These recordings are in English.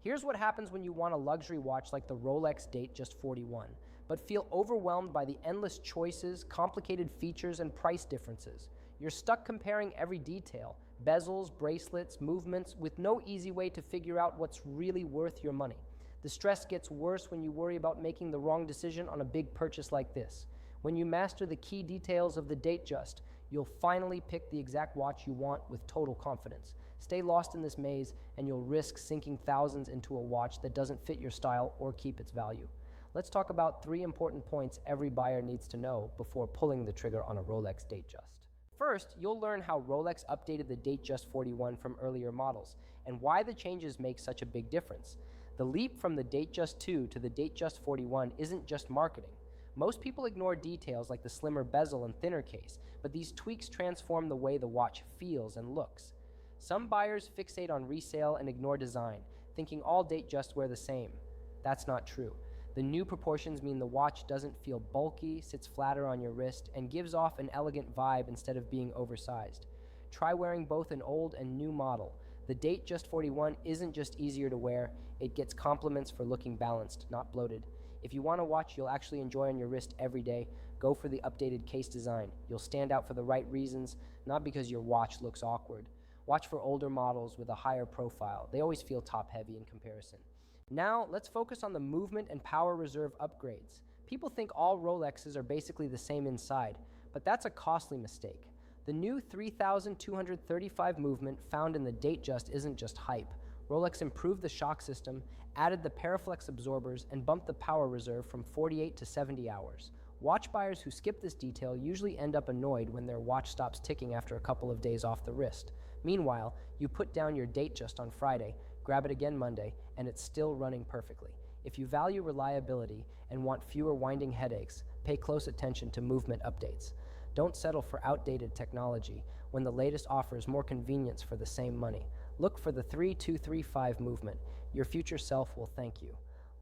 Here's what happens when you want a luxury watch like the Rolex Datejust 41, but feel overwhelmed by the endless choices, complicated features, and price differences. You're stuck comparing every detail, bezels, bracelets, movements, with no easy way to figure out what's really worth your money. The stress gets worse when you worry about making the wrong decision on a big purchase like this. When you master the key details of the Datejust, you'll finally pick the exact watch you want with total confidence. Stay lost in this maze, and you'll risk sinking thousands into a watch that doesn't fit your style or keep its value. Let's talk about 3 important points every buyer needs to know before pulling the trigger on a Rolex Datejust. First, you'll learn how Rolex updated the Datejust 41 from earlier models, and why the changes make such a big difference. The leap from the Datejust II to the Datejust 41 isn't just marketing. Most people ignore details like the slimmer bezel and thinner case, but these tweaks transform the way the watch feels and looks. Some buyers fixate on resale and ignore design, thinking all Datejusts wear the same. That's not true. The new proportions mean the watch doesn't feel bulky, sits flatter on your wrist, and gives off an elegant vibe instead of being oversized. Try wearing both an old and new model. The Datejust 41 isn't just easier to wear, it gets compliments for looking balanced, not bloated. If you want a watch you'll actually enjoy on your wrist every day, go for the updated case design. You'll stand out for the right reasons, not because your watch looks awkward. Watch for older models with a higher profile. They always feel top-heavy in comparison. Now, let's focus on the movement and power reserve upgrades. People think all Rolexes are basically the same inside, but that's a costly mistake. The new 3,235 movement found in the Datejust isn't just hype. Rolex improved the shock system, added the Paraflex absorbers, and bumped the power reserve from 48 to 70 hours. Watch buyers who skip this detail usually end up annoyed when their watch stops ticking after a couple of days off the wrist. Meanwhile, you put down your Datejust on Friday, grab it again Monday, and it's still running perfectly. If you value reliability and want fewer winding headaches, pay close attention to movement updates. Don't settle for outdated technology when the latest offers more convenience for the same money. Look for the 3235 movement. Your future self will thank you.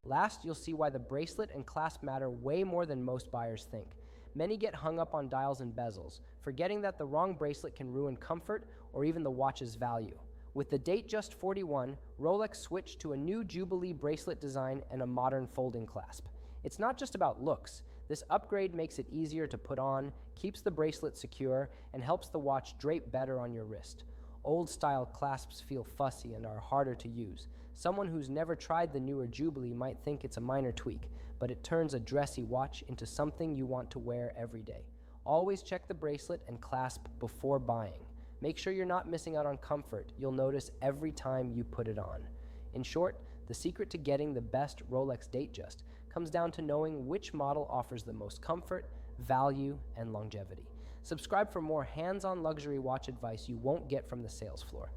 Last, you'll see why the bracelet and clasp matter way more than most buyers think. Many get hung up on dials and bezels, forgetting that the wrong bracelet can ruin comfort or even the watch's value. With the Datejust 41, Rolex switched to a new Jubilee bracelet design and a modern folding clasp. It's not just about looks. This upgrade makes it easier to put on, keeps the bracelet secure, and helps the watch drape better on your wrist. Old-style clasps feel fussy and are harder to use. Someone who's never tried the newer Jubilee might think it's a minor tweak, but it turns a dressy watch into something you want to wear every day. Always check the bracelet and clasp before buying. Make sure you're not missing out on comfort you'll notice every time you put it on. In short, the secret to getting the best Rolex Datejust comes down to knowing which model offers the most comfort, value, and longevity. Subscribe for more hands-on luxury watch advice you won't get from the sales floor.